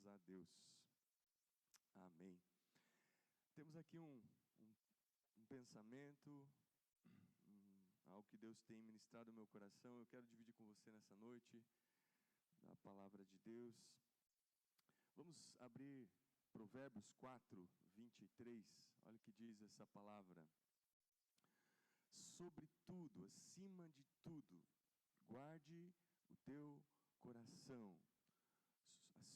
Graças a Deus. Amém. Temos aqui um pensamento, algo que Deus tem ministrado no meu coração. Eu quero dividir com você nessa noite, da palavra de Deus. Vamos abrir Provérbios 4, 23. Olha o que diz essa palavra. Sobretudo, acima de tudo, guarde o teu coração.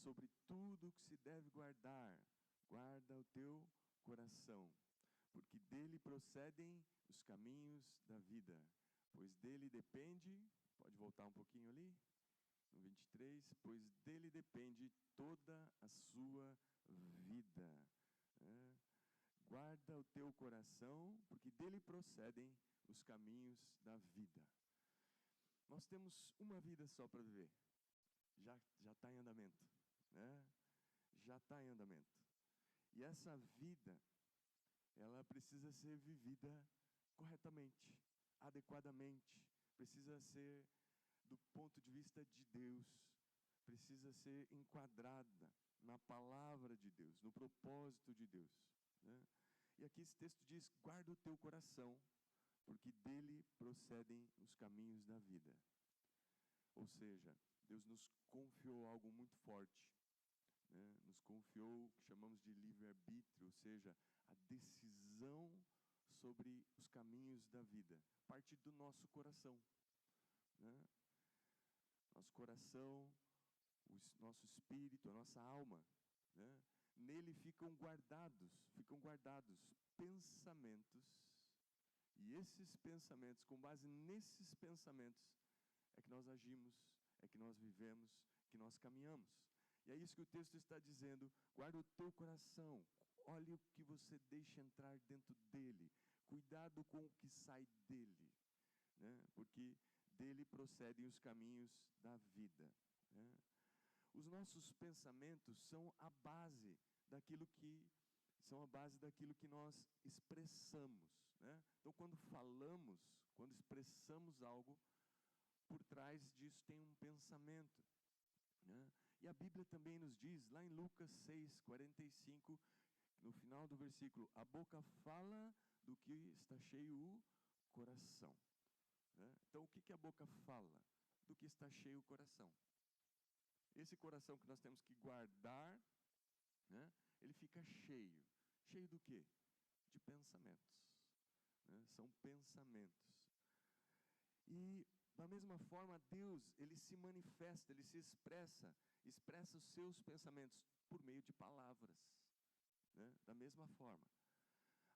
Sobre tudo que se deve guardar, guarda o teu coração, porque dele procedem os caminhos da vida, pois dele depende, pode voltar um pouquinho ali, no 23, pois dele depende toda a sua vida. Guarda o teu coração, porque dele procedem os caminhos da vida. Nós temos uma vida só para viver. Já está em andamento, né? Já está em andamento. E essa vida, ela precisa ser vivida corretamente, adequadamente. Precisa ser do ponto de vista de Deus. Precisa ser enquadrada na palavra de Deus, no propósito de Deus, né? E aqui esse texto diz, guarda o teu coração, porque dele procedem os caminhos da vida. Ou seja, Deus nos confiou algo muito forte, né? Nos confiou o que chamamos de livre-arbítrio, ou seja, a decisão sobre os caminhos da vida, a partir do nosso coração, né? Nosso coração, nosso espírito, a nossa alma, né? Nele ficam guardados pensamentos, e esses pensamentos, com base nesses pensamentos, é que nós agimos, é que nós vivemos, que nós caminhamos. E é isso que o texto está dizendo, guarda o teu coração, olhe o que você deixa entrar dentro dele, cuidado com o que sai dele, né? Porque dele procedem os caminhos da vida, né? Os nossos pensamentos são a base daquilo que nós expressamos, né? Então, quando falamos, quando expressamos algo, por trás disso tem um pensamento, né? E a Bíblia também nos diz, lá em Lucas 6, 45, no final do versículo, a boca fala do que está cheio o coração, né? Então, o que a boca fala? Do que está cheio o coração. Esse coração que nós temos que guardar, né? Ele fica cheio. Cheio do quê? De pensamentos, né? São pensamentos. E da mesma forma, Deus, Ele se manifesta, Ele se expressa os seus pensamentos por meio de palavras, né? Da mesma forma,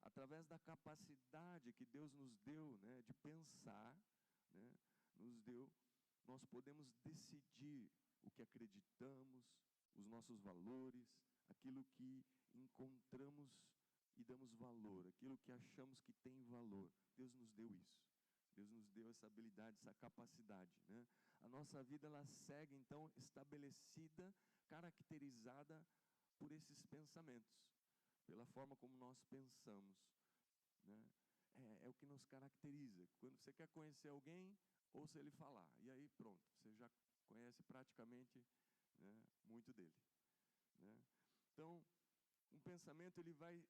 através da capacidade que Deus nos deu, né, de pensar, né, nós podemos decidir o que acreditamos, os nossos valores, aquilo que encontramos e damos valor, aquilo que achamos que tem valor. Deus nos deu isso. Deus nos deu essa habilidade, essa capacidade, né? A nossa vida, ela segue, então, estabelecida, caracterizada por esses pensamentos, pela forma como nós pensamos, né? É o que nos caracteriza. Quando você quer conhecer alguém, ouça ele falar, e aí pronto, você já conhece praticamente, né, muito dele, né? Então, um pensamento, ele vai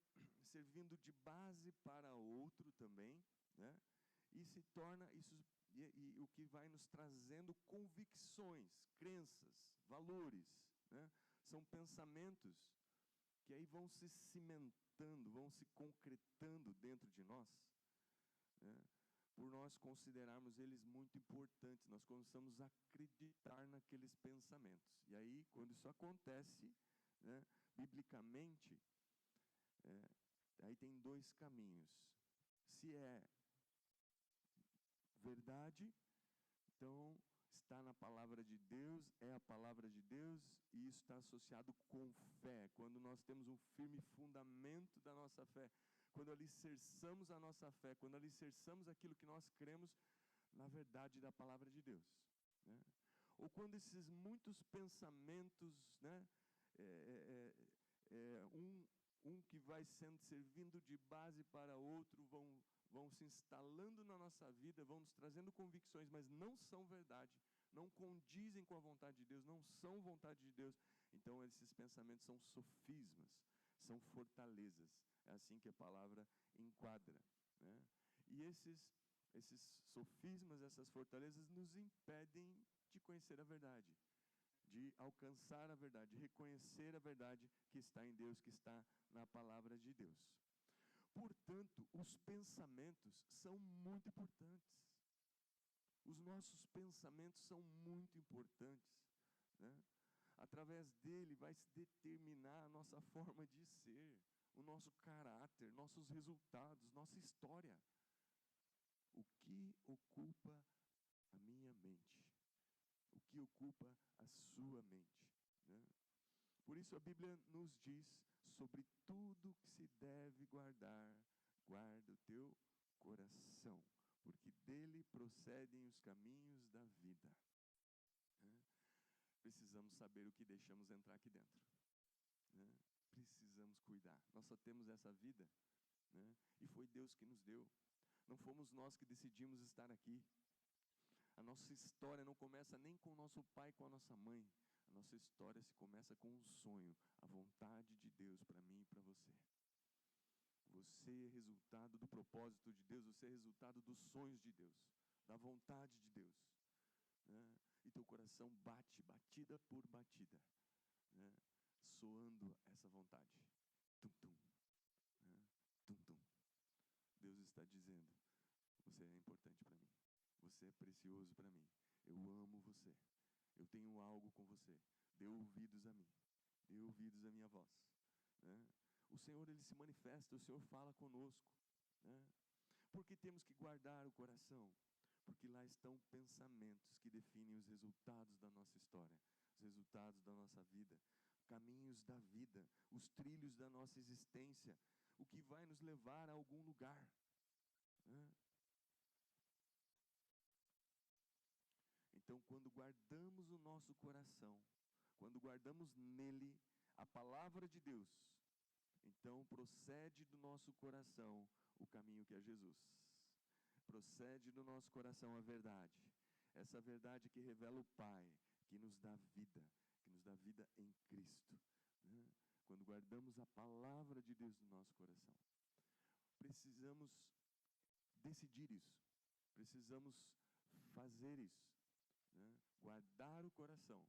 servindo de base para outro também, né? E se torna isso, e o que vai nos trazendo convicções, crenças, valores, né? São pensamentos que aí vão se cimentando, vão se concretando dentro de nós, né? Por nós considerarmos eles muito importantes, nós começamos a acreditar naqueles pensamentos. E aí, quando isso acontece, né, biblicamente, aí tem dois caminhos. Se é verdade, então está na palavra de Deus, é a palavra de Deus, e isso está associado com fé. Quando nós temos um firme fundamento da nossa fé, quando alicerçamos a nossa fé, quando alicerçamos aquilo que nós cremos na verdade da palavra de Deus, né? Ou quando esses muitos pensamentos, né, um que vai servindo de base para outro, vão se instalando na nossa vida, vão nos trazendo convicções, mas não são verdade, não condizem com a vontade de Deus, não são vontade de Deus. Então esses pensamentos são sofismas, são fortalezas. É assim que a palavra enquadra, né? E esses sofismas, essas fortalezas nos impedem de conhecer a verdade, de alcançar a verdade, de reconhecer a verdade que está em Deus, que está na palavra de Deus. Portanto, os pensamentos são muito importantes. Os nossos pensamentos são muito importantes, né? Através dele vai se determinar a nossa forma de ser, o nosso caráter, nossos resultados, nossa história. O que ocupa a minha mente? O que ocupa a sua mente, né? Por isso a Bíblia nos diz: sobre tudo que se deve guardar, guarda o teu coração, porque dele procedem os caminhos da vida, né? Precisamos saber o que deixamos entrar aqui dentro, né? Precisamos cuidar. Nós só temos essa vida, né? E foi Deus que nos deu. Não fomos nós que decidimos estar aqui. A nossa história não começa nem com o nosso pai, com a nossa mãe. A nossa história se começa com um sonho, a vontade de Deus para mim e para você. Você é resultado do propósito de Deus, você é resultado dos sonhos de Deus, da vontade de Deus, né? E teu coração bate, batida por batida, né? Soando essa vontade. Tum, tum, né? Tum, tum. Deus está dizendo: você é importante para mim, você é precioso para mim, eu amo você, eu tenho algo com você, dê ouvidos a mim, dê ouvidos à minha voz, né? O Senhor, Ele se manifesta, o Senhor fala conosco, né? Por que temos que guardar o coração? Porque lá estão pensamentos que definem os resultados da nossa história, os resultados da nossa vida, caminhos da vida, os trilhos da nossa existência, o que vai nos levar a algum lugar, né? Então, quando guardamos o nosso coração, quando guardamos nele a palavra de Deus, então procede do nosso coração o caminho que é Jesus. Procede do nosso coração a verdade. Essa verdade que revela o Pai, que nos dá vida em Cristo, né? Quando guardamos a palavra de Deus no nosso coração, precisamos decidir isso, precisamos fazer isso, né? Guardar o coração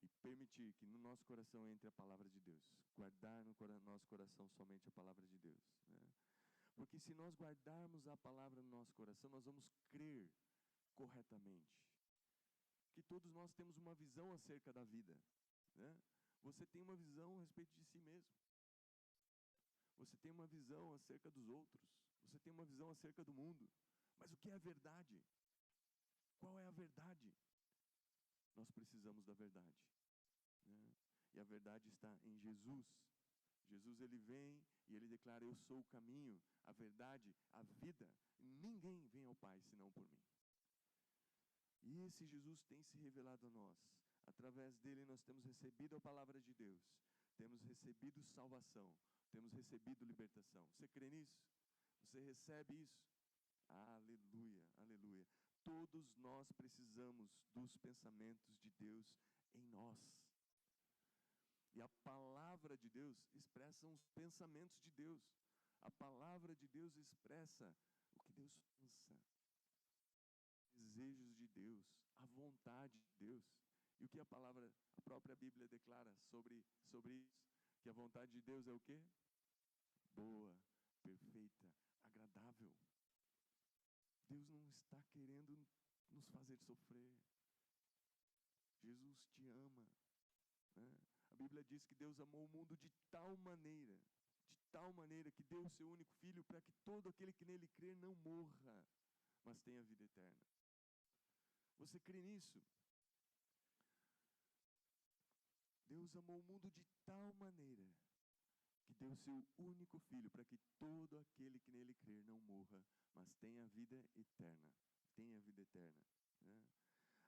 e permitir que no nosso coração entre a palavra de Deus. Guardar no nosso coração somente a palavra de Deus, né? Porque se nós guardarmos a palavra no nosso coração, nós vamos crer corretamente. Que todos nós temos uma visão acerca da vida, né? Você tem uma visão a respeito de si mesmo. Você tem uma visão acerca dos outros. Você tem uma visão acerca do mundo. Mas o que é a verdade? Qual é a verdade? Nós precisamos da verdade, né? E a verdade está em Jesus. Jesus, ele vem e ele declara: eu sou o caminho, a verdade, a vida. Ninguém vem ao Pai senão por mim. E esse Jesus tem se revelado a nós. Através dele nós temos recebido a palavra de Deus, temos recebido salvação, temos recebido libertação. Você crê nisso? Você recebe isso? Aleluia, aleluia. Todos nós precisamos dos pensamentos de Deus em nós. E a palavra de Deus expressa os pensamentos de Deus. A palavra de Deus expressa o que Deus pensa, desejos de Deus, a vontade de Deus. E o que a própria Bíblia declara sobre isso? Que a vontade de Deus é o quê? Boa, perfeita, agradável. Deus não está querendo nos fazer sofrer. Jesus te ama, né? A Bíblia diz que Deus amou o mundo de tal maneira que deu o seu único filho para que todo aquele que nele crer não morra, mas tenha vida eterna. Você crê nisso? Deus amou o mundo de tal maneira que deu o seu único filho para que todo aquele que nele crer não morra, mas tenha vida eterna. Tenha vida eterna, né?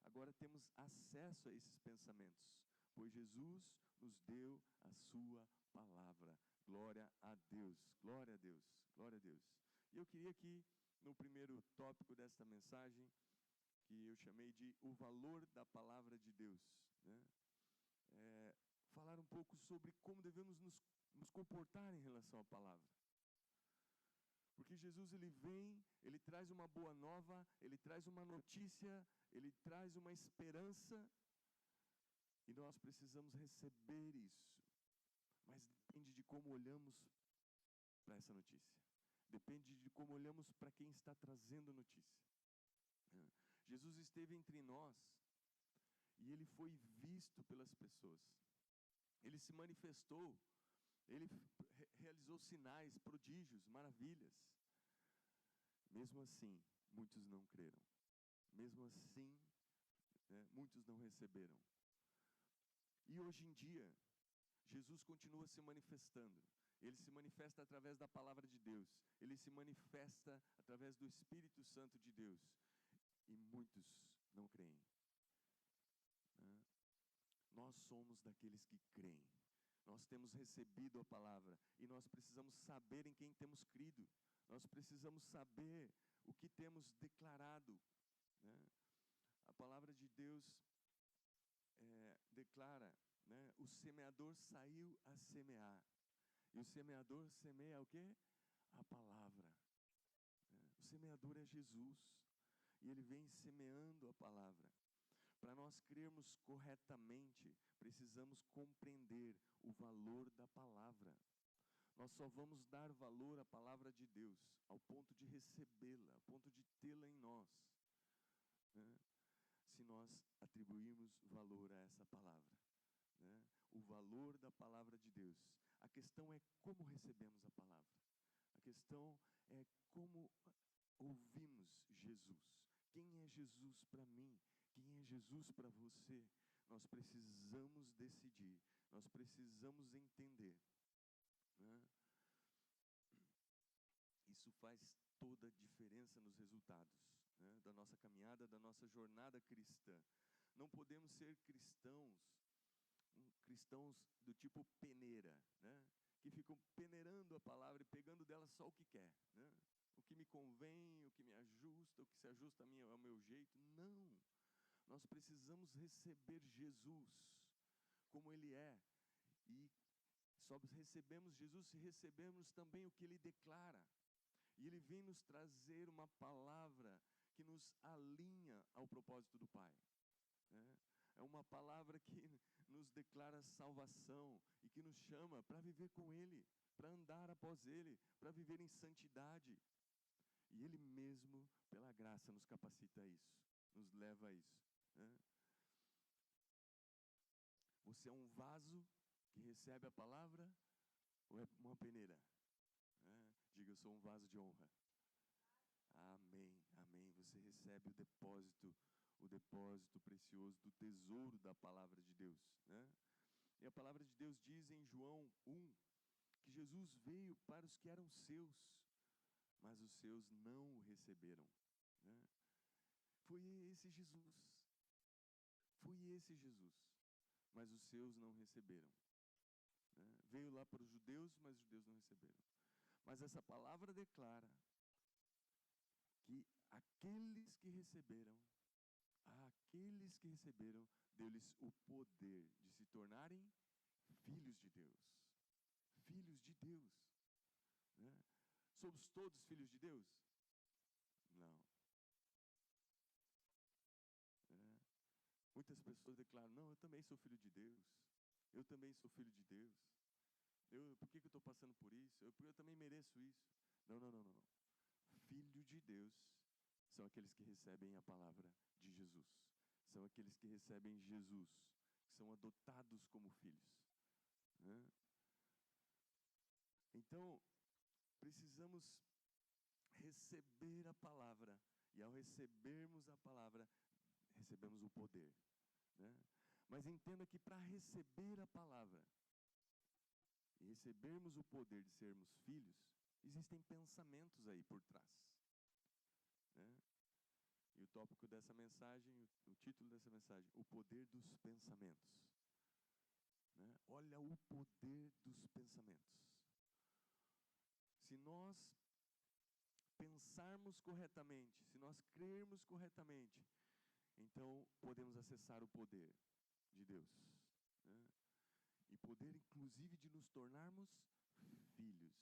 Agora temos acesso a esses pensamentos, pois Jesus nos deu a sua palavra. Glória a Deus, glória a Deus, glória a Deus. E eu queria aqui, no primeiro tópico desta mensagem, que eu chamei de o valor da palavra de Deus, né? Falar um pouco sobre como devemos nos comportar em relação à palavra. Porque Jesus, ele vem, ele traz uma boa nova, ele traz uma notícia, ele traz uma esperança, e nós precisamos receber isso. Mas depende de como olhamos para essa notícia. Depende de como olhamos para quem está trazendo notícia. Jesus esteve entre nós e ele foi visto pelas pessoas. Ele se manifestou, ele realizou sinais, prodígios, maravilhas. Mesmo assim, muitos não creram. Mesmo assim, muitos não receberam. E hoje em dia, Jesus continua se manifestando. Ele se manifesta através da palavra de Deus. Ele se manifesta através do Espírito Santo de Deus. E muitos não creem. Nós somos daqueles que creem. Nós temos recebido a palavra e nós precisamos saber em quem temos crido. Nós precisamos saber o que temos declarado, né? A palavra de Deus declara, né? O semeador saiu a semear. E o semeador semeia o quê? A palavra. O semeador é Jesus. E ele vem semeando a palavra. Para nós crermos corretamente, precisamos compreender o valor da palavra. Nós só vamos dar valor à palavra de Deus, ao ponto de recebê-la, ao ponto de tê-la em nós, né? Se nós atribuirmos valor a essa palavra, né? O valor da palavra de Deus. A questão é como recebemos a palavra. A questão é como ouvimos Jesus. Quem é Jesus para mim? Quem é Jesus para você? Nós precisamos decidir, nós precisamos entender, né? Isso faz toda a diferença nos resultados, né, da nossa caminhada, da nossa jornada cristã. Não podemos ser cristãos do tipo peneira, né, que ficam peneirando a palavra e pegando dela só o que quer, né? O que me convém, o que me ajusta, o que se ajusta ao meu jeito. Não! Nós precisamos receber Jesus como Ele é. E só recebemos Jesus se recebermos também o que Ele declara. E Ele vem nos trazer uma palavra que nos alinha ao propósito do Pai, né? É uma palavra que nos declara salvação e que nos chama para viver com Ele, para andar após Ele, para viver em santidade. E Ele mesmo, pela graça, nos capacita a isso, nos leva a isso, né? Você é um vaso que recebe a palavra ou é uma peneira? Diga, eu sou um vaso de honra. Amém, amém. Você recebe o depósito precioso do tesouro da palavra de Deus, né? E a palavra de Deus diz em João 1 que Jesus veio para os que eram seus, mas os seus não o receberam, né? Foi esse Jesus, mas os seus não receberam, né? Veio lá para os judeus, mas os judeus não receberam. Mas essa palavra declara que aqueles que receberam, deu-lhes o poder de se tornarem filhos de Deus. Filhos de Deus, né? Somos todos filhos de Deus? Não. Muitas pessoas declaram, não, eu também sou filho de Deus. Eu também sou filho de Deus. Por que eu estou passando por isso? Eu também mereço isso. Não. Filho de Deus são aqueles que recebem a palavra de Jesus. São aqueles que recebem Jesus, que são adotados como filhos, né? Então, precisamos receber a palavra. E ao recebermos a palavra, recebemos o poder, né? Mas entenda que para receber a palavra e recebermos o poder de sermos filhos, existem pensamentos aí por trás, né? E o tópico dessa mensagem, o título dessa mensagem, o poder dos pensamentos, né? Olha o poder dos pensamentos. Se nós pensarmos corretamente, se nós crermos corretamente, então podemos acessar o poder de Deus, né? E poder inclusive de nos tornarmos filhos,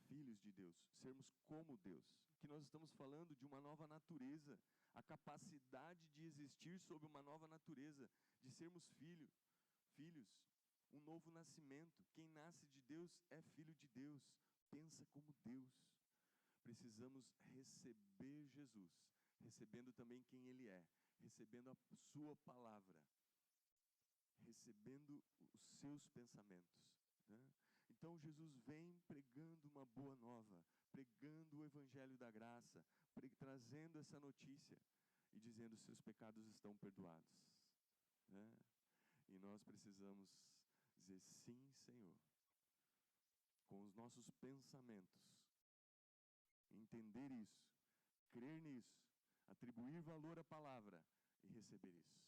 filhos de Deus, sermos como Deus. Que nós estamos falando de uma nova natureza, a capacidade de existir sob uma nova natureza, de sermos filhos, um novo nascimento. Quem nasce de Deus é filho de Deus, pensa como Deus. Precisamos receber Jesus, recebendo também quem Ele é, recebendo a sua palavra, recebendo os seus pensamentos, né? Então Jesus vem pregando uma boa nova, pregando o evangelho da graça, trazendo essa notícia e dizendo: seus pecados estão perdoados, né? E nós precisamos dizer: sim, Senhor, com os nossos pensamentos, entender isso, crer nisso, atribuir valor à palavra e receber isso,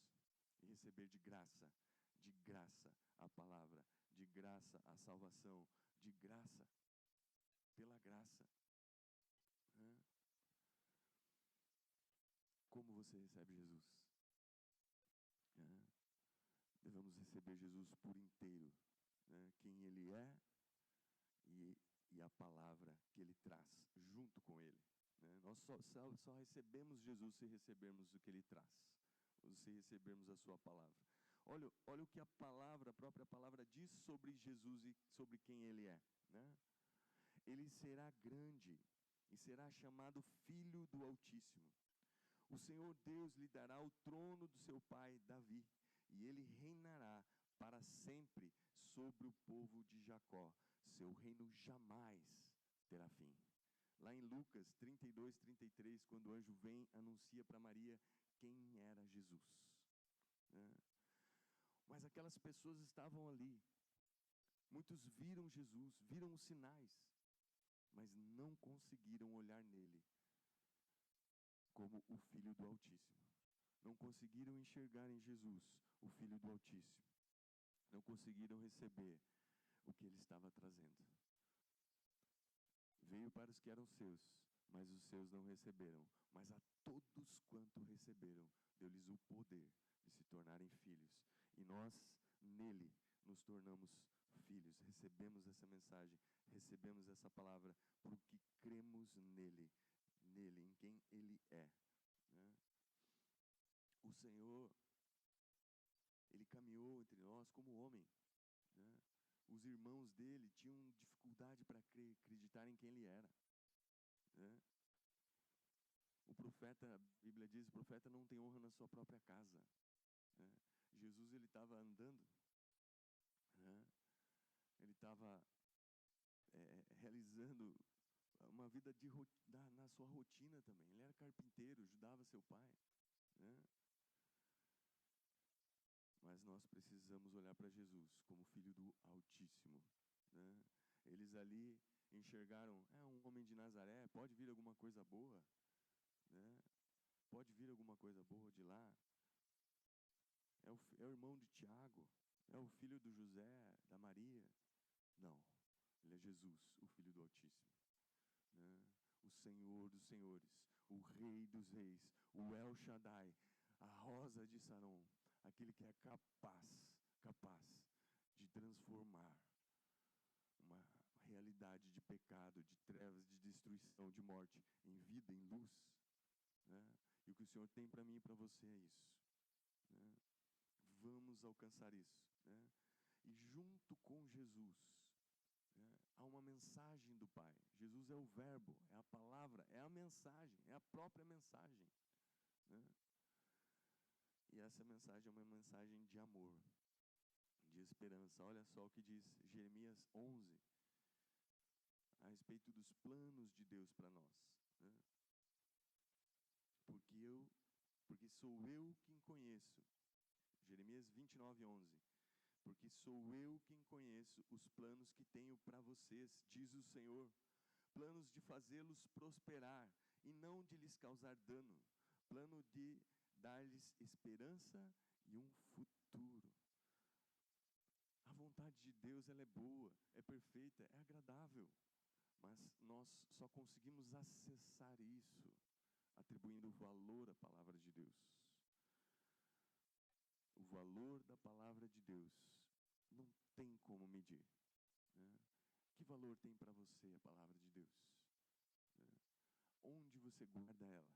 e receber de graça a palavra, de graça a salvação, de graça, pela graça, né? Como você recebe Jesus? Né? Devemos receber Jesus por inteiro, né? Quem Ele é e a palavra que Ele traz junto com Ele, né? Nós só recebemos Jesus se recebermos o que Ele traz, ou se recebermos a sua palavra. Olha o que a própria palavra diz sobre Jesus e sobre quem Ele é, né? Ele será grande e será chamado Filho do Altíssimo. O Senhor Deus lhe dará o trono do seu pai Davi, e ele reinará para sempre sobre o povo de Jacó. Seu reino jamais terá fim. Lá em Lucas 32, 33, quando o anjo vem, anuncia para Maria quem era Jesus, né? Mas aquelas pessoas estavam ali, muitos viram Jesus, viram os sinais, mas não conseguiram olhar nele como o Filho do Altíssimo. Não conseguiram enxergar em Jesus o Filho do Altíssimo. Não conseguiram receber o que ele estava trazendo. Veio para os que eram seus, mas os seus não receberam. Mas a todos quanto receberam, deu-lhes o poder de se tornarem filhos. E nós, nele, nos tornamos filhos. Recebemos essa mensagem, recebemos essa palavra, porque cremos nele, em quem ele é, né? O Senhor, ele caminhou entre nós como homem, né? Os irmãos dele tinham dificuldade para acreditar em quem ele era, né? O profeta, a Bíblia diz, o profeta não tem honra na sua própria casa, né? Jesus, ele estava andando, né? Ele estava realizando uma vida na sua rotina também. Ele era carpinteiro, ajudava seu pai, né? Mas nós precisamos olhar para Jesus como Filho do Altíssimo, né? Eles ali enxergaram: um homem de Nazaré, pode vir alguma coisa boa, né? Pode vir alguma coisa boa de lá. É o irmão de Tiago, é o filho do José, da Maria. Não, ele é Jesus, o Filho do Altíssimo, né? O Senhor dos senhores, o Rei dos reis, o El Shaddai, a rosa de Saron, aquele que é capaz de transformar uma realidade de pecado, de trevas, de destruição, de morte, em vida, em luz, né? E o que o Senhor tem para mim e para você é isso, né? Vamos alcançar isso, né? E junto com Jesus, né, há uma mensagem do Pai. Jesus é o verbo, é a palavra, é a mensagem, é a própria mensagem, né? E essa mensagem é uma mensagem de amor, de esperança. Olha só o que diz Jeremias 11, a respeito dos planos de Deus para nós, né? Porque sou eu quem conheço. Jeremias 29, 11. Porque sou eu quem conheço os planos que tenho para vocês, diz o Senhor, planos de fazê-los prosperar e não de lhes causar dano, plano de dar-lhes esperança e um futuro. A vontade de Deus, ela é boa, é perfeita, é agradável, mas nós só conseguimos acessar isso atribuindo valor à palavra de Deus. o valor da palavra de Deus não tem como medir, né? Que valor tem para você a palavra de Deus, né? Onde você guarda ela,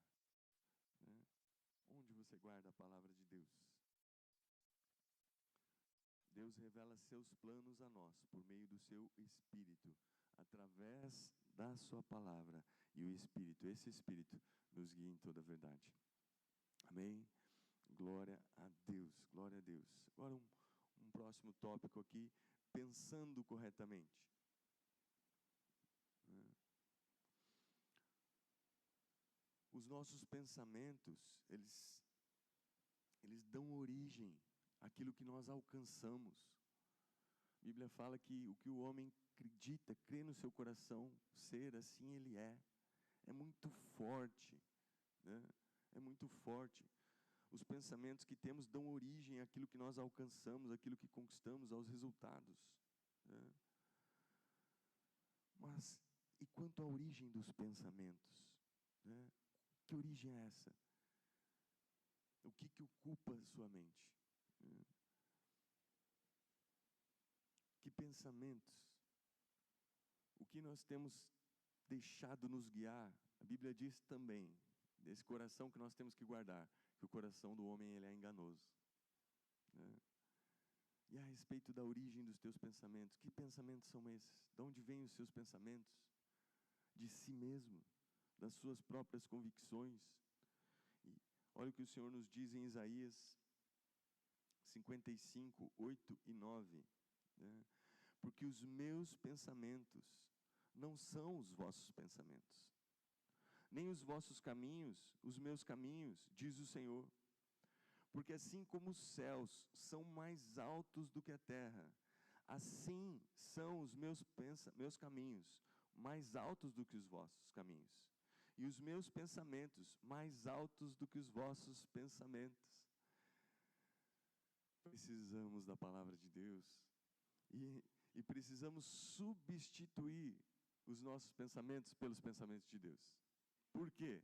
né? Onde você guarda a palavra de Deus? Deus revela seus planos a nós por meio do seu Espírito, através da sua palavra, e o Espírito, esse Espírito, nos guia em toda a verdade. Amém? Glória a Deus, glória a Deus. Agora um próximo tópico aqui, pensando corretamente, né? Os nossos pensamentos, eles dão origem àquilo que nós alcançamos. A Bíblia fala que o que o homem acredita, crê no seu coração ser, assim ele é. É muito forte, né? É muito forte. Os pensamentos que temos dão origem àquilo que nós alcançamos, àquilo que conquistamos, aos resultados, né? Mas, e quanto à origem dos pensamentos, né? Que origem é essa? O que ocupa a sua mente, né? Que pensamentos? O que nós temos deixado nos guiar? A Bíblia diz também, desse coração que nós temos que guardar, que o coração do homem ele é enganoso, né? E a respeito da origem dos teus pensamentos, que pensamentos são esses? De onde vêm os seus pensamentos? De si mesmo, das suas próprias convicções. E olha o que o Senhor nos diz em Isaías 55, 8 e 9, né? Porque os meus pensamentos não são os vossos pensamentos, nem os vossos caminhos, os meus caminhos, diz o Senhor. Porque assim como os céus são mais altos do que a terra, assim são os meus caminhos mais altos do que os vossos caminhos, e os meus pensamentos mais altos do que os vossos pensamentos. Precisamos da palavra de Deus e precisamos substituir os nossos pensamentos pelos pensamentos de Deus. Por quê?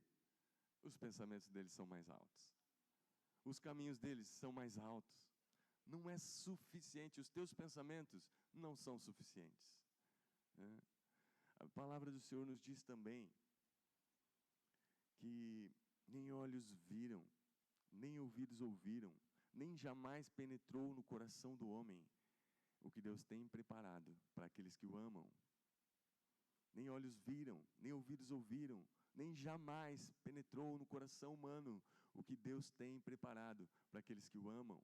Os pensamentos deles são mais altos. Os caminhos deles são mais altos. Não é suficiente, os teus pensamentos não são suficientes, né? A palavra do Senhor nos diz também que nem olhos viram, nem ouvidos ouviram, nem jamais penetrou no coração do homem o que Deus tem preparado para aqueles que o amam. Nem olhos viram, nem ouvidos ouviram, nem jamais penetrou no coração humano o que Deus tem preparado para aqueles que o amam.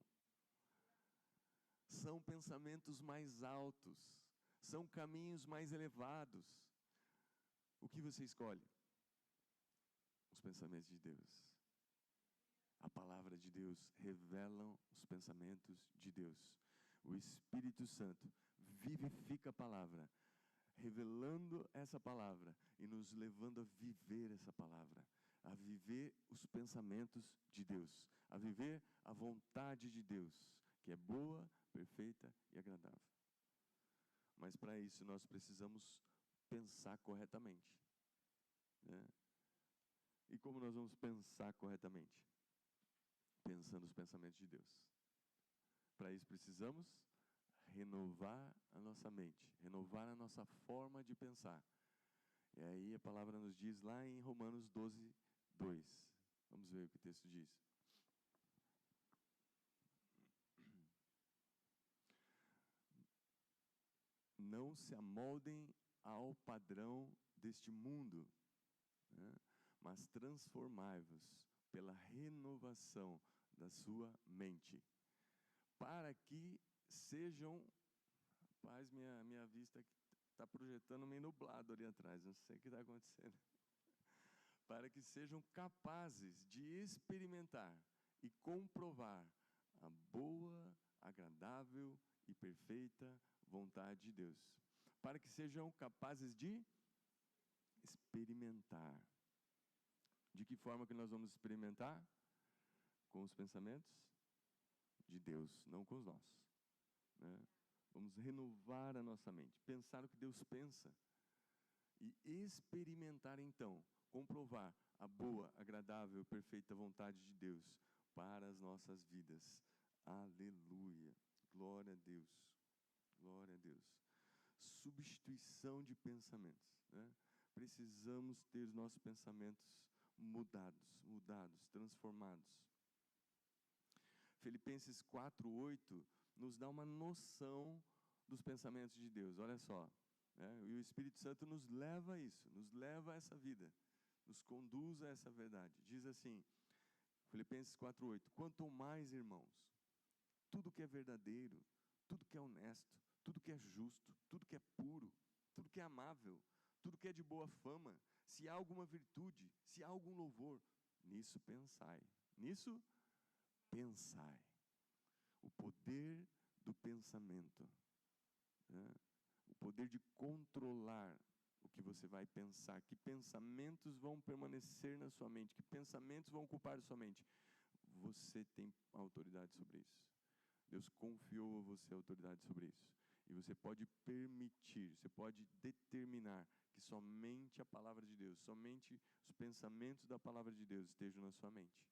São pensamentos mais altos, são caminhos mais elevados. O que você escolhe? Os pensamentos de Deus. A palavra de Deus revelam os pensamentos de Deus. O Espírito Santo vivifica a palavra, revelando essa palavra e nos levando a viver essa palavra, a viver os pensamentos de Deus, a viver a vontade de Deus, que é boa, perfeita e agradável. Mas para isso nós precisamos pensar corretamente, né? E como nós vamos pensar corretamente? Pensando os pensamentos de Deus. Para isso precisamos renovar a nossa mente, renovar a nossa forma de pensar. E aí a palavra nos diz lá em Romanos 12, 2. Vamos ver o que o texto diz. Não se amoldem ao padrão deste mundo, né? Mas transformai-vos pela renovação da sua mente, para que sejam... Rapaz, minha vista está projetando meio nublado ali atrás, não sei o que está acontecendo. Para que sejam capazes de experimentar e comprovar a boa, agradável e perfeita vontade de Deus. Para que sejam capazes de experimentar. De que forma que nós vamos experimentar? Com os pensamentos de Deus, não com os nossos, né? Vamos renovar a nossa mente, pensar o que Deus pensa e experimentar então, comprovar a boa, agradável e perfeita vontade de Deus para as nossas vidas. Aleluia. Glória a Deus. Glória a Deus. Substituição de pensamentos, né? Precisamos ter os nossos pensamentos mudados, transformados. Filipenses 4:8 nos dá uma noção dos pensamentos de Deus. Olha só, né? E o Espírito Santo nos leva a isso, nos leva a essa vida, nos conduz a essa verdade. Diz assim, Filipenses 4:8: quanto mais, irmãos, tudo que é verdadeiro, tudo que é honesto, tudo que é justo, tudo que é puro, tudo que é amável, tudo que é de boa fama, se há alguma virtude, se há algum louvor, nisso pensai. Nisso pensai. O poder do pensamento, né? O poder de controlar o que você vai pensar, que pensamentos vão permanecer na sua mente, que pensamentos vão ocupar a sua mente. Você tem autoridade sobre isso. Deus confiou a você a autoridade sobre isso. E você pode permitir, você pode determinar que somente a palavra de Deus, somente os pensamentos da palavra de Deus estejam na sua mente,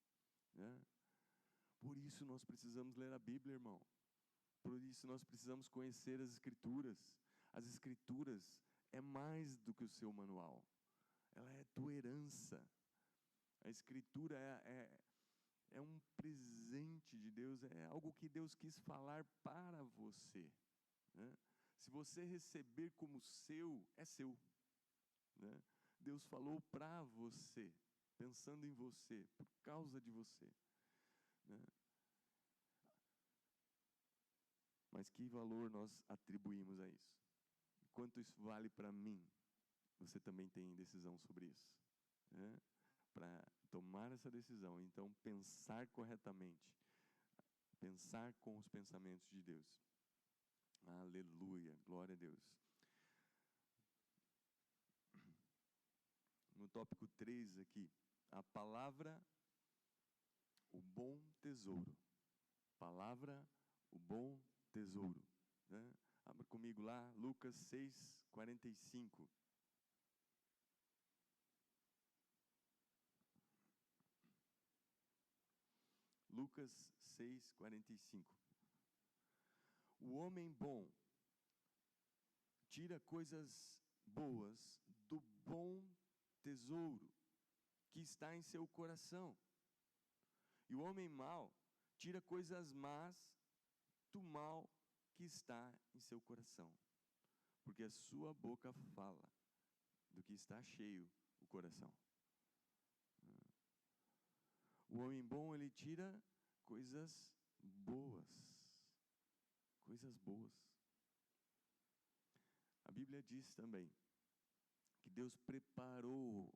né? Por isso nós precisamos ler a Bíblia, irmão. Por isso nós precisamos conhecer as Escrituras. As Escrituras é mais do que o seu manual. Ela é tua herança. A Escritura é um presente de Deus, é algo que Deus quis falar para você, né? Se você receber como seu, é seu, né? Deus falou para você, pensando em você, por causa de você, né? Mas que valor nós atribuímos a isso? Quanto isso vale para mim? Você também tem decisão sobre isso, né? Para tomar essa decisão, então pensar corretamente, pensar com os pensamentos de Deus. Aleluia, glória a Deus. No tópico 3 aqui, a palavra, o bom tesouro. Palavra, o bom tesouro, né? Abra comigo lá, Lucas 6:45. Lucas 6:45. O homem bom tira coisas boas do bom tesouro que está em seu coração. E o homem mau tira coisas más do mal que está em seu coração. Porque a sua boca fala do que está cheio o coração. O homem bom, ele tira coisas boas. Coisas boas. A Bíblia diz também que Deus preparou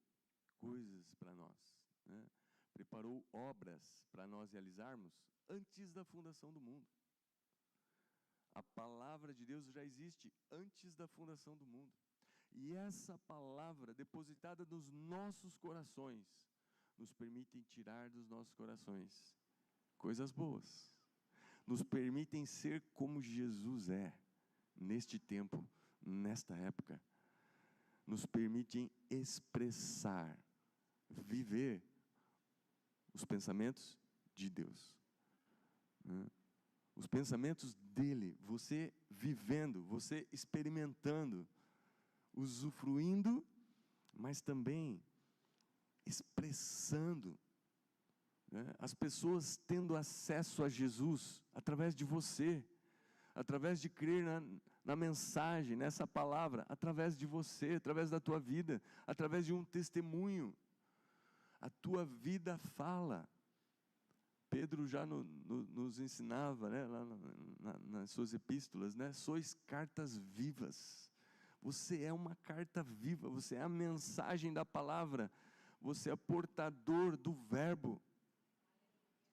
coisas para nós, né? Preparou obras para nós realizarmos antes da fundação do mundo. A palavra de Deus já existe antes da fundação do mundo. E essa palavra depositada nos nossos corações nos permitem tirar dos nossos corações coisas boas. Nos permitem ser como Jesus é neste tempo, nesta época. Nos permitem expressar, viver os pensamentos de Deus, né? Os pensamentos dele, você vivendo, você experimentando, usufruindo, mas também expressando, né? As pessoas tendo acesso a Jesus através de você, através de crer na mensagem, nessa palavra, através de você, através da tua vida, através de um testemunho. A tua vida fala. Pedro já nos ensinava, né, lá nas suas epístolas, né? Sois cartas vivas. Você é uma carta viva, você é a mensagem da palavra, você é portador do verbo,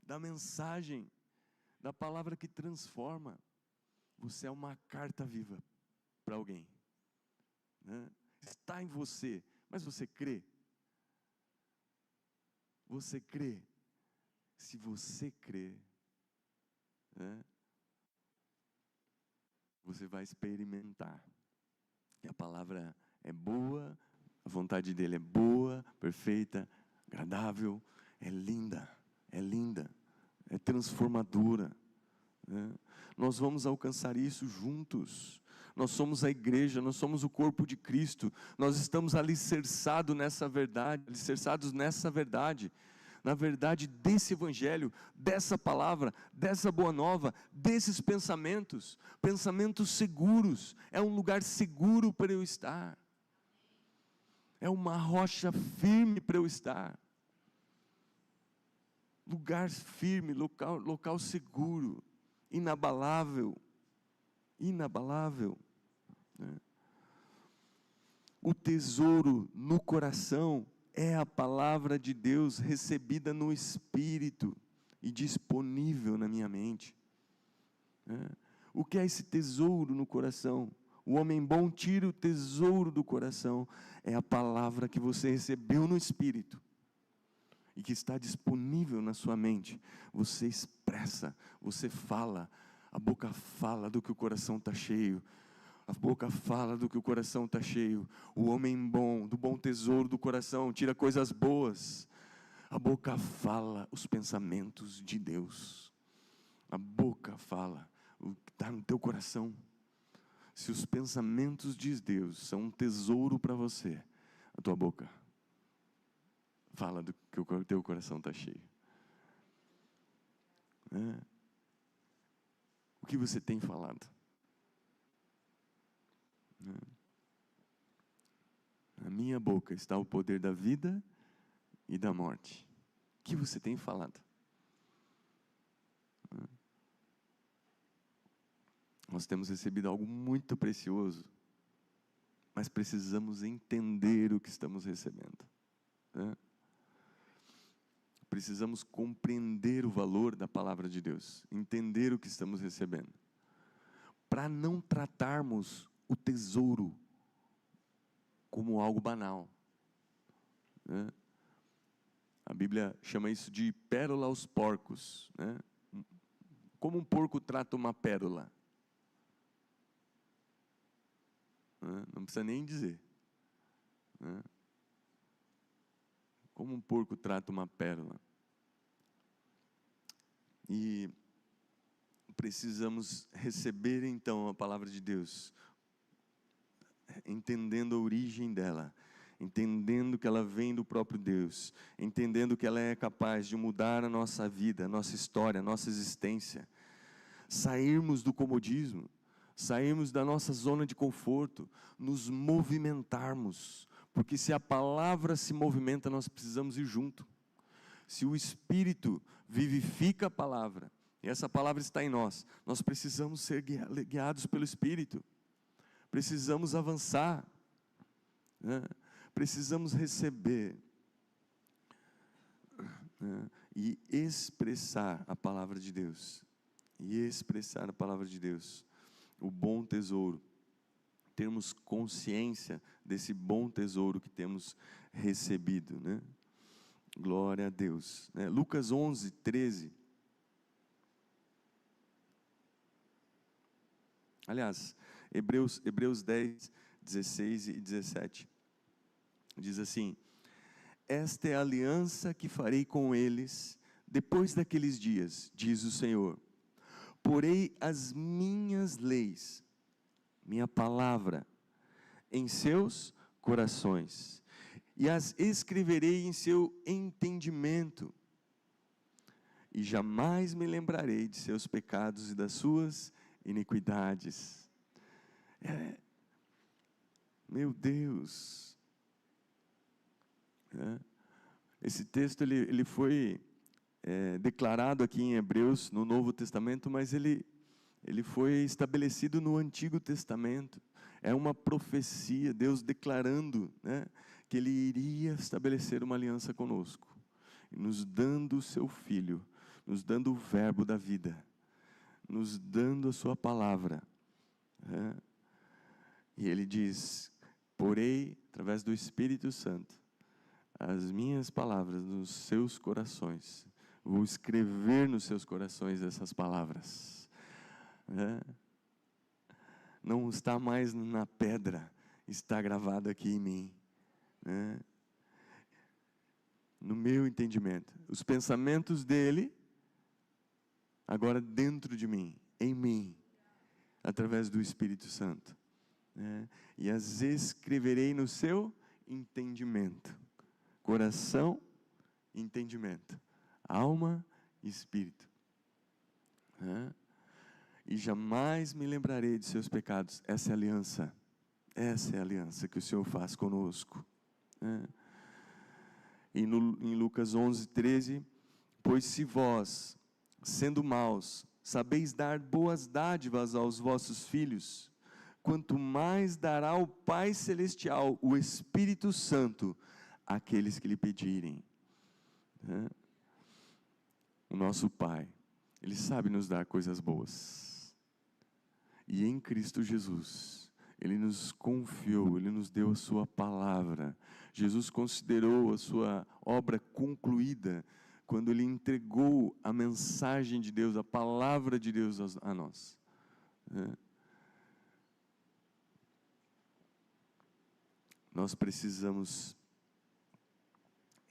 da mensagem, da palavra que transforma. Você é uma carta viva para alguém, né? Está em você, mas você crê? Você crê? Se você crê, né, você vai experimentar que a palavra é boa, a vontade dele é boa, perfeita, agradável, é linda, é transformadora, né? Nós vamos alcançar isso juntos. Nós somos a igreja, nós somos o corpo de Cristo. Nós estamos alicerçados nessa verdade, na verdade desse evangelho, dessa palavra, dessa boa nova, desses pensamentos seguros. É um lugar seguro para eu estar. É uma rocha firme para eu estar. Lugar firme, local seguro, inabalável, né? O tesouro no coração é a palavra de Deus recebida no Espírito e disponível na minha mente, né? O que é esse tesouro no coração? O homem bom tira o tesouro do coração. É a palavra que você recebeu no Espírito e que está disponível na sua mente. Você expressa, você fala. A boca fala do que o coração está cheio. A boca fala do que o coração está cheio. O homem bom, do bom tesouro do coração, tira coisas boas. A boca fala os pensamentos de Deus. A boca fala o que está no teu coração. Se os pensamentos de Deus são um tesouro para você, a tua boca fala do que o teu coração está cheio. O que você tem falado? Na minha boca está o poder da vida e da morte. O que você tem falado? Nós temos recebido algo muito precioso, mas precisamos entender o que estamos recebendo, né? Precisamos compreender o valor da palavra de Deus, entender o que estamos recebendo, para não tratarmos o tesouro como algo banal, né? A Bíblia chama isso de pérola aos porcos, né? Como um porco trata uma pérola? Não precisa nem dizer, né? Como um porco trata uma pérola. E precisamos receber então a palavra de Deus, entendendo a origem dela, entendendo que ela vem do próprio Deus, entendendo que ela é capaz de mudar a nossa vida, a nossa história, a nossa existência, sairmos do comodismo, sairmos da nossa zona de conforto, nos movimentarmos, porque se a palavra se movimenta, nós precisamos ir junto. Se o Espírito vivifica a palavra, e essa palavra está em nós, nós precisamos ser guiados pelo Espírito, precisamos avançar, né? Precisamos receber, né? E expressar a palavra de Deus, o bom tesouro, termos consciência desse bom tesouro que temos recebido, né? Glória a Deus, né? Lucas 11, 13. Aliás, Hebreus 10, 16 e 17. Diz assim: esta é a aliança que farei com eles depois daqueles dias, diz o Senhor. Porei as minhas leis, minha palavra, em seus corações, e as escreverei em seu entendimento, e jamais me lembrarei de seus pecados e das suas iniquidades. Meu Deus! Esse texto ele foi declarado aqui em Hebreus, no Novo Testamento, mas ele foi estabelecido no Antigo Testamento. É uma profecia, Deus declarando, né, que Ele iria estabelecer uma aliança conosco, nos dando o Seu Filho, nos dando o verbo da vida, nos dando a Sua palavra, né? E Ele diz: porei, através do Espírito Santo, as minhas palavras nos seus corações, vou escrever nos seus corações essas palavras, né? Não está mais na pedra, está gravado aqui em mim, né? No meu entendimento, os pensamentos dele agora dentro de mim, em mim, através do Espírito Santo. E as escreverei no seu entendimento. Coração, entendimento. Alma e espírito. E jamais me lembrarei de seus pecados. Essa é a aliança. Essa é a aliança que o Senhor faz conosco. E em Lucas 11:13, pois se vós, sendo maus, sabeis dar boas dádivas aos vossos filhos, quanto mais dará o Pai Celestial, o Espírito Santo, àqueles que lhe pedirem. O nosso Pai, Ele sabe nos dar coisas boas. E em Cristo Jesus, Ele nos confiou, Ele nos deu a sua palavra. Jesus considerou a sua obra concluída quando Ele entregou a mensagem de Deus, a palavra de Deus a nós. Nós precisamos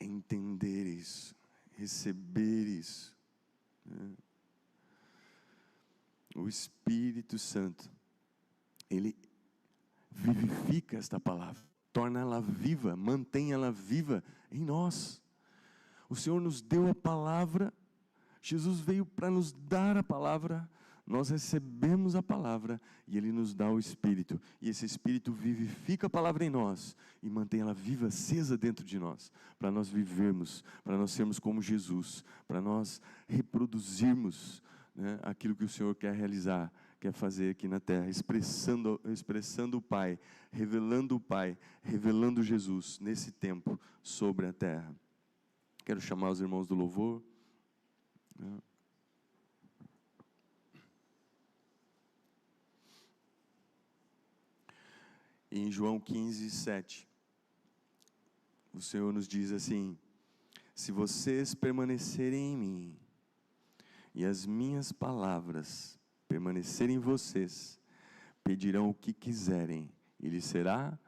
entender isso, receber isso. O Espírito Santo, Ele vivifica esta palavra, torna ela viva, mantém ela viva em nós. O Senhor nos deu a palavra, Jesus veio para nos dar a palavra, nós recebemos a palavra e Ele nos dá o Espírito. E esse Espírito vivifica a palavra em nós e mantém ela viva, acesa dentro de nós, para nós vivermos, para nós sermos como Jesus, para nós reproduzirmos aquilo que o Senhor quer realizar, quer fazer aqui na terra, expressando o Pai, revelando Jesus nesse tempo sobre a terra. Quero chamar os irmãos do louvor. Em João 15:7, o Senhor nos diz assim: se vocês permanecerem em mim, e as minhas palavras permanecerem em vocês, pedirão o que quiserem, e lhes será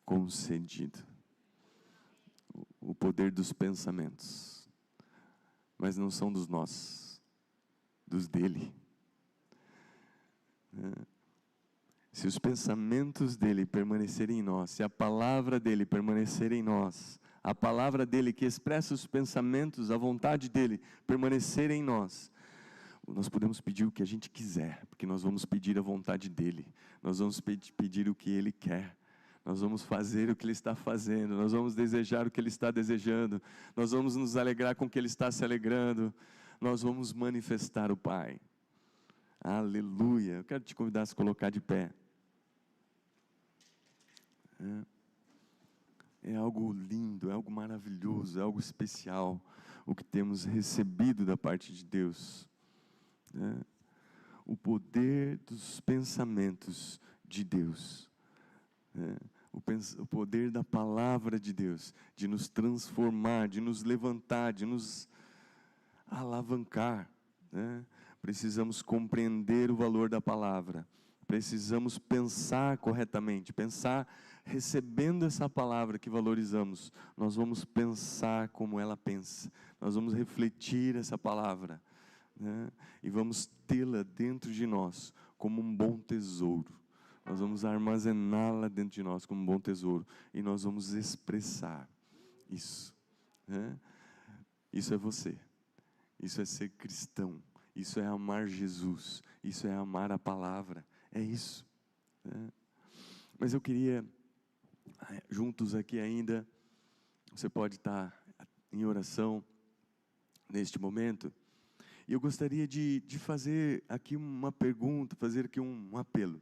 concedido. O poder dos pensamentos, mas não são dos nossos, dos dele. Se os pensamentos dele permanecerem em nós, se a palavra dele permanecer em nós, a palavra dele que expressa os pensamentos, a vontade dele permanecer em nós, nós podemos pedir o que a gente quiser, porque nós vamos pedir a vontade dele, nós vamos pedir o que ele quer, nós vamos fazer o que ele está fazendo, nós vamos desejar o que ele está desejando, nós vamos nos alegrar com o que ele está se alegrando, nós vamos manifestar o Pai. Aleluia! Eu quero te convidar a se colocar de pé. É algo lindo, é algo maravilhoso, é algo especial, o que temos recebido da parte de Deus. O poder dos pensamentos de Deus. O poder da palavra de Deus, de nos transformar, de nos levantar, de nos alavancar. Precisamos compreender o valor da palavra, precisamos pensar corretamente, pensar recebendo essa palavra que valorizamos, nós vamos pensar como ela pensa, nós vamos refletir essa palavra, e vamos tê-la dentro de nós como um bom tesouro, nós vamos armazená-la dentro de nós como um bom tesouro, e nós vamos expressar isso. Isso é você, isso é ser cristão, isso é amar Jesus, isso é amar a palavra, é isso. Mas eu queria, juntos aqui ainda, você pode estar em oração neste momento, e eu gostaria de fazer aqui uma pergunta, fazer aqui um apelo.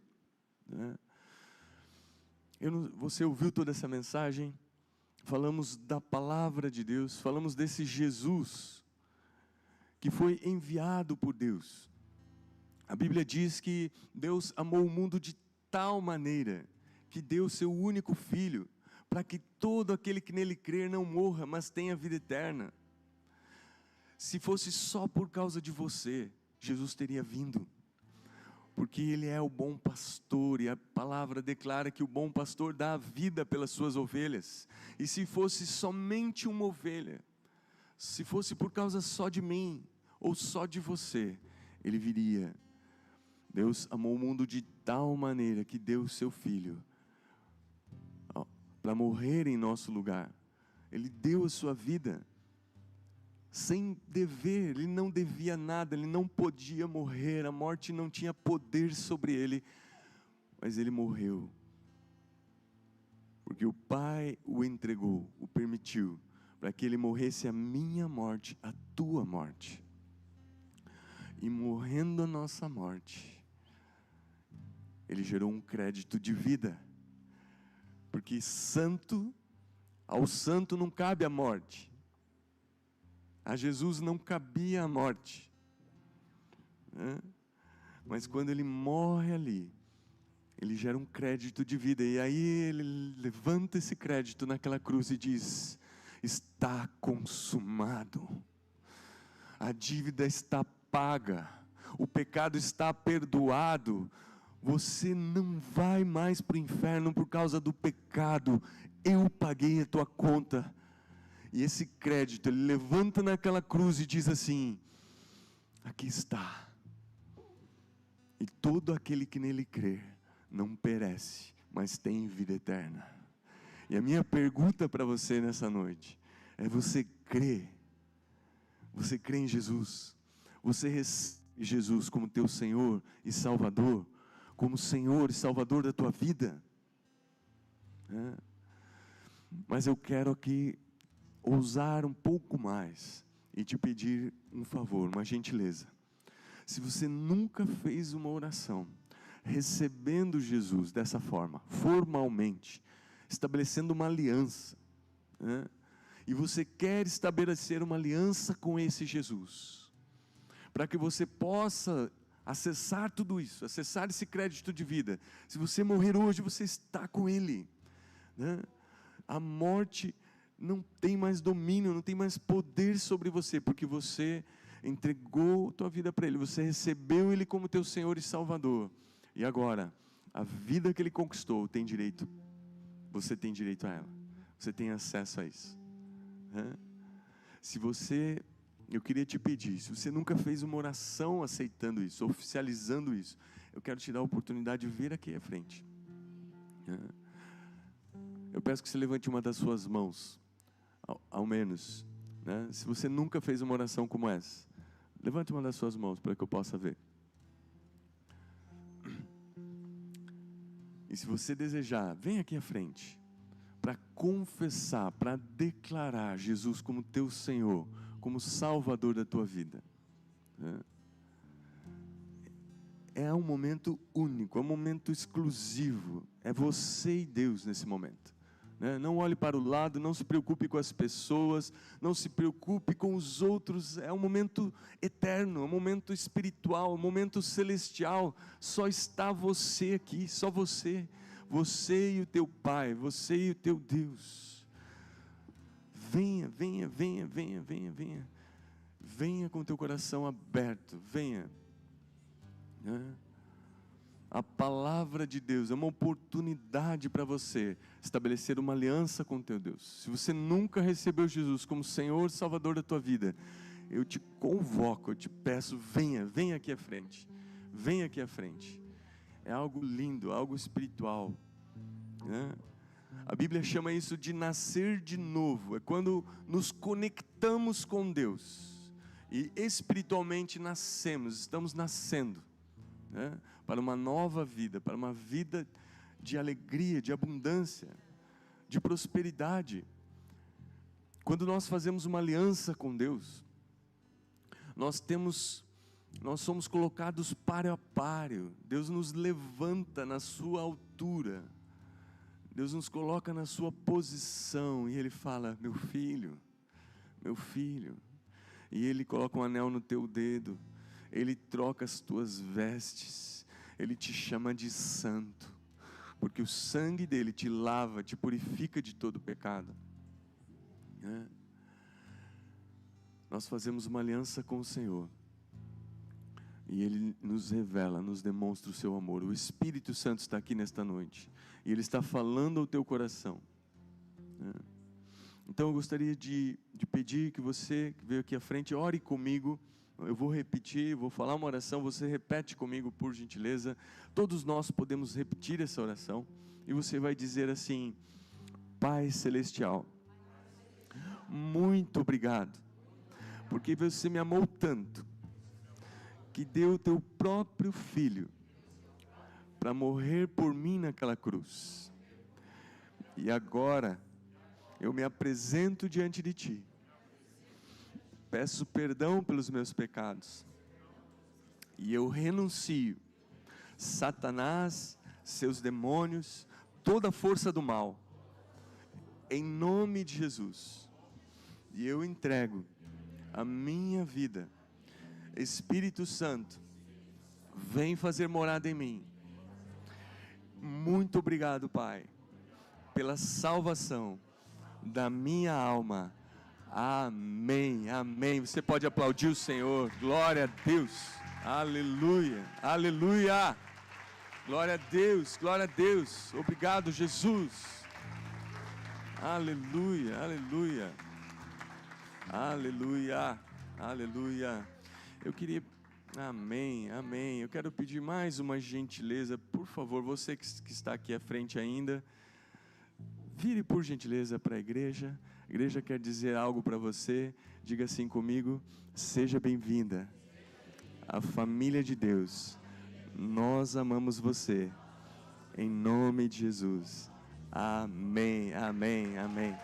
Você ouviu toda essa mensagem? Falamos da palavra de Deus, falamos desse Jesus que foi enviado por Deus. A Bíblia diz que Deus amou o mundo de tal maneira que deu seu único filho, para que todo aquele que nele crer não morra, mas tenha vida eterna. Se fosse só por causa de você, Jesus teria vindo, porque Ele é o bom pastor, e a palavra declara que o bom pastor dá a vida pelas suas ovelhas. E se fosse somente uma ovelha, se fosse por causa só de mim, ou só de você, Ele viria. Deus amou o mundo de tal maneira que deu o seu Filho para morrer em nosso lugar. Ele deu a sua vida sem dever, ele não devia nada, ele não podia morrer, a morte não tinha poder sobre ele, mas ele morreu, porque o Pai o entregou, o permitiu, para que ele morresse a minha morte, a tua morte, e morrendo a nossa morte, ele gerou um crédito de vida, porque ao santo não cabe a morte, a Jesus não cabia a morte, né? Mas quando ele morre ali, ele gera um crédito de vida, e aí ele levanta esse crédito naquela cruz e diz: está consumado, a dívida está paga, o pecado está perdoado, você não vai mais para o inferno por causa do pecado, eu paguei a tua conta. E esse crédito, ele levanta naquela cruz e diz assim: aqui está, e todo aquele que nele crer, não perece, mas tem vida eterna. E a minha pergunta para você nessa noite é: você crê? Você crê em Jesus? Você recebe Jesus como teu Senhor e Salvador? Como Senhor e Salvador da tua vida? Mas eu quero aqui ousar um pouco mais e te pedir um favor, uma gentileza. Se você nunca fez uma oração recebendo Jesus dessa forma, formalmente, estabelecendo uma aliança, né? E você quer estabelecer uma aliança com esse Jesus, para que você possa acessar tudo isso, acessar esse crédito de vida. Se você morrer hoje, você está com Ele, né? A morte não tem mais domínio, não tem mais poder sobre você, porque você entregou a tua vida para Ele, você recebeu Ele como teu Senhor e Salvador. E agora, a vida que Ele conquistou, você tem direito a ela, você tem acesso a isso. Eu queria te pedir, se você nunca fez uma oração aceitando isso, oficializando isso, eu quero te dar a oportunidade de vir aqui à frente. Eu peço que você levante uma das suas mãos, ao menos, né? Se você nunca fez uma oração como essa, levante uma das suas mãos para que eu possa ver. E se você desejar, vem aqui à frente, para confessar, para declarar Jesus como teu Senhor, como Salvador da tua vida. É um momento único, é um momento exclusivo, é você e Deus nesse momento. Não olhe para o lado, não se preocupe com as pessoas, não se preocupe com os outros, é um momento eterno, é um momento espiritual, é um momento celestial, só está você aqui, só você e o teu Pai, você e o teu Deus. Venha, venha, venha, venha, venha, venha, venha com o teu coração aberto, venha. A palavra de Deus é uma oportunidade para você estabelecer uma aliança com teu Deus. Se você nunca recebeu Jesus como Senhor e Salvador da tua vida, eu te convoco, eu te peço, venha aqui à frente. Venha aqui à frente. É algo lindo, algo espiritual. A Bíblia chama isso de nascer de novo. É quando nos conectamos com Deus e espiritualmente estamos nascendo, para uma nova vida, para uma vida de alegria, de abundância, de prosperidade. Quando nós fazemos uma aliança com Deus, nós somos colocados páreo a páreo. Deus nos levanta na sua altura, Deus nos coloca na sua posição, e Ele fala: meu filho, e Ele coloca um anel no teu dedo, Ele troca as tuas vestes, Ele te chama de santo, porque o sangue dele te lava, te purifica de todo pecado. Nós fazemos uma aliança com o Senhor, e Ele nos revela, nos demonstra o seu amor. O Espírito Santo está aqui nesta noite, e Ele está falando ao teu coração. Então eu gostaria de pedir que você que veio aqui à frente, ore comigo, eu vou repetir, vou falar uma oração, você repete comigo, por gentileza. Todos nós podemos repetir essa oração. E você vai dizer assim: Pai Celestial, muito obrigado, porque você me amou tanto, que deu o teu próprio Filho para morrer por mim naquela cruz. E agora eu me apresento diante de Ti, peço perdão pelos meus pecados, e eu renuncio Satanás, seus demônios, toda a força do mal, em nome de Jesus. E eu entrego a minha vida. Espírito Santo, vem fazer morada em mim. Muito obrigado, Pai, pela salvação da minha alma. Amém, amém. Você pode aplaudir o Senhor. Glória a Deus. Aleluia, aleluia. Glória a Deus, glória a Deus. Obrigado, Jesus. Aleluia, aleluia. Aleluia, aleluia. Eu queria... Amém, amém. Eu quero pedir mais uma gentileza. Por favor, você que está aqui à frente ainda, vire por gentileza para a igreja. A igreja quer dizer algo para você. Diga assim comigo: seja bem-vinda à família de Deus. Nós amamos você. Em nome de Jesus. Amém, amém, amém.